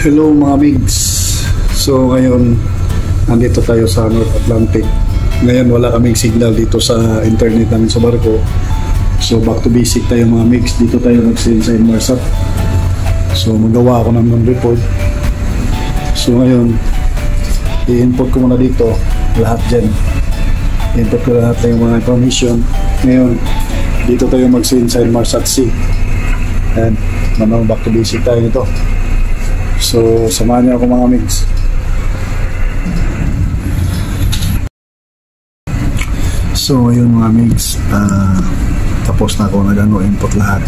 Hello mga migs. So ngayon nandito tayo sa North Atlantic. Ngayon wala kaming signal dito sa internet namin sa barko. So back to basic tayo mga migs. Dito tayo mag-sail sa Inmarsat. So magawa ako ng non-report. So ngayon i-input ko muna dito lahat dyan. I-input ko lahat ng mga information. Ngayon dito tayo mag-sail sa Inmarsat Sea. And back to basic tayo nito. So, samahan niyo ako mga migs. So, ayun mga migs, tapos na ako input lahat.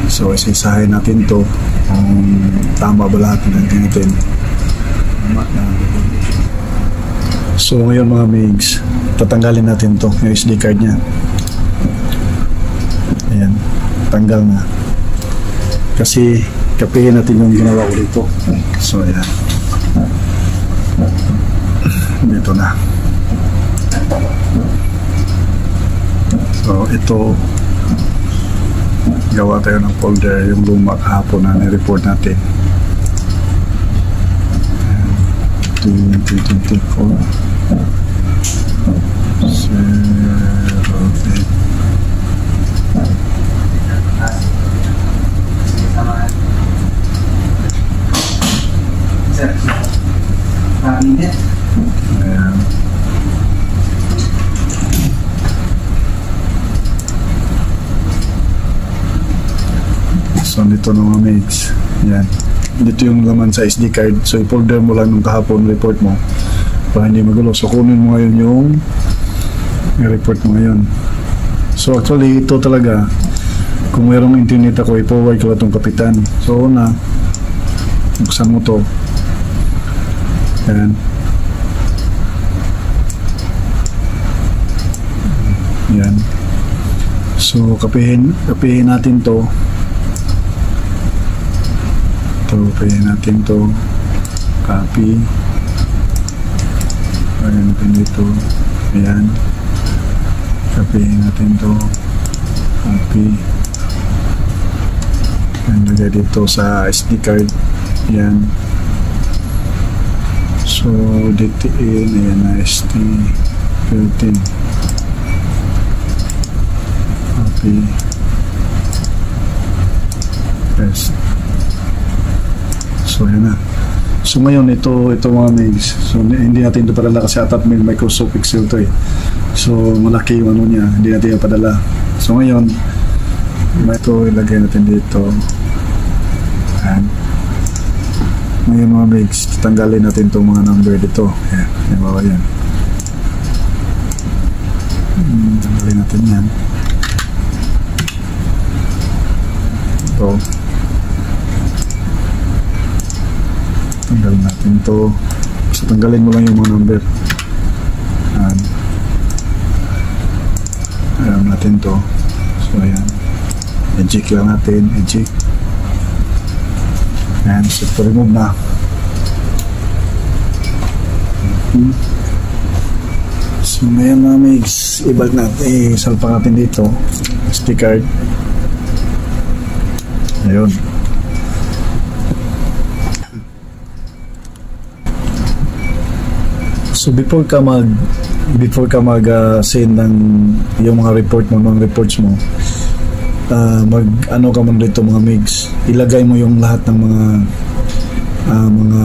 So, isa-isahin natin to kung tama ba lahat ng natin. So, ngayon mga migs, tatanggalin natin to, yung SD card nya. Ayan, tanggal na. Kasi kapihin natin yung ginawa ko dito. So ayan, dito na. So ito, gawa tayo ng folder yung luma kahapon na ni-report natin 2024 Ayan. So dito na mga mates. Yan. Dito yung laman sa SD card. So i-folder mo lang nung kahapon report mo para hindi magulo. So kunin mo ngayon yung report mo ngayon. So actually ito talaga, kung mayroong internet ako, i-forward ko lang itong kapitan. So una, buksan mo to. Ayan. Yan. So kapihin natin to. Kapihin natin to. Copy. Ayan natin dito. Ayan. Kapihin natin to. Copy. Ayan, lagay dito sa SD card. Ayan. So, DTN, ayan na, ST13. Copy. Paste. So, ayan na. So, ngayon, ito mga mails. So, hindi natin ito padala kasi attachment Microsoft Excel to eh. So, malaki yung ano niya. Hindi natin yung padala. So, ngayon, ito ilagay natin dito. Ayan. Ngayon mga mates, tanggalin natin itong mga number dito. Ayan, halimbawa yan. Tanggalin natin yan. Ito. Tanggalin natin ito. Basta tanggalin mo lang yung mga number. Ayan. Ayan natin ito. So ayan. Eject lang natin. Eject. And so remove na. So ngayon mga migs, ibalik natin, salpa natin dito SD card. Ayun. So before ka mag send ng yung mga report mo, mga reports mo, ano ka man dito mga migs, ilagay mo yung lahat ng mga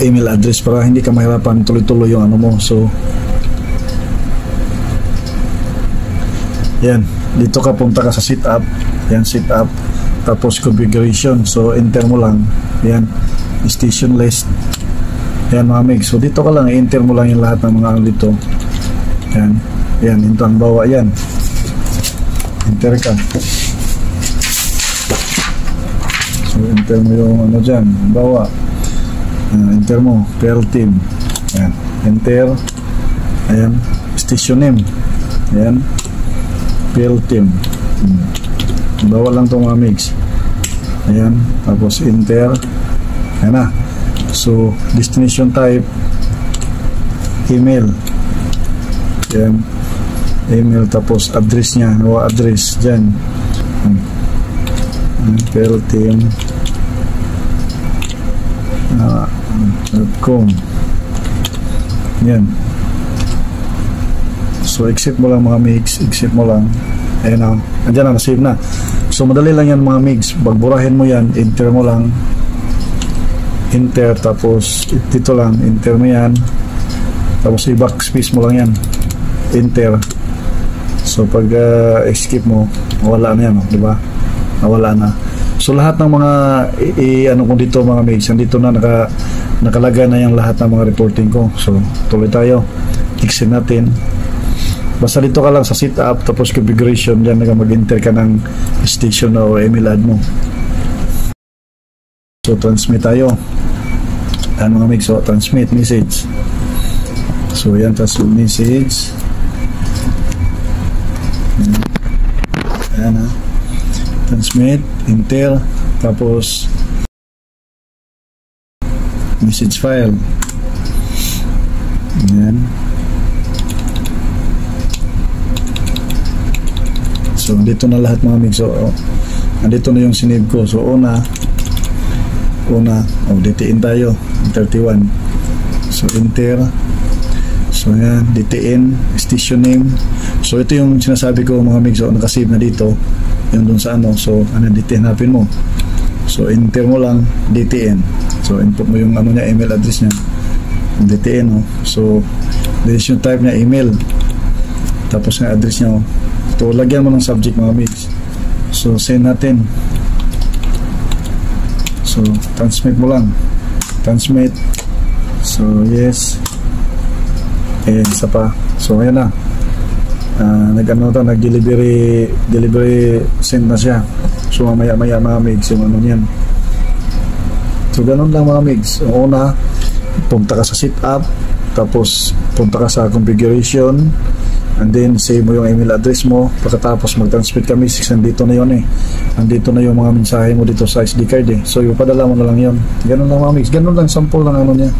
email address para hindi ka mahirapan tuloy-tuloy yung ano mo. So yan, dito ka punta ka sa setup. Yan, setup, tapos configuration. So enter mo lang yan, station list. Yan mga migs, so dito ka lang enter mo lang yung lahat ng mga ano dito. Yan, ito ang bawa yan. Enter ka. So enter mo yung ano dyan, bawa. Enter mo Pearl Team. Ayan. Enter. Ayan, station name. Ayan, Pearl Team. Bawa lang itong mga mix. Ayan, tapos enter. Ayan na. So destination type email. Ayan, email, tapos address niya, o address dyan, Pearl Team .com. Yan. So accept mo lang mga migs, accept mo lang. Ayan na, andyan na, save na. So madali lang yan mga migs, pagburahin mo yan, enter mo lang, enter, tapos dito lang, enter mo yan, tapos i-backspace mo lang yan, enter. So pag escape mo, wala na yan, di ba? Nawala na. So lahat ng mga ano ko dito mga migs, dito na nakalagay na yung lahat ng mga reporting ko. So tuloy tayo, exit natin. Basta dito ka lang sa setup, tapos configuration, dyan mag-enter ka ng station o email ad mo. So transmit tayo. Ayan mga migs, so transmit message. So yan, transmit message. Ayan ha, transmit, enter, tapos message file. Ayan. So dito na lahat mga migs. So andito na yung sinave ko. So una DTN tayo 31. So enter. So yan, DTN station name. So ito yung sinasabi ko mga migs. So nakasave na dito yung dun sa ano. So ano, DTN hanapin mo. So enter mo lang DTN. So input mo yung ano niya, email address niya, DTN. So this yung type niya, email, tapos yung address niya. So lagyan mo ng subject mga migs. So send natin. So transmit mo lang, transmit. So yes, isa pa. So ayan na, nag-delivery send na siya. So maya mga migs yung ano niyan. So ganun lang mga migs. So una, punta ka sa setup, tapos punta ka sa configuration, and then save mo yung email address mo. Pagkatapos mag-transmit ka message, nandito na yun nandito na yung mga mensahe mo dito sa SD card So yung padala mo na lang yun. Ganun lang mga migs, ganun lang, sample lang ano niya.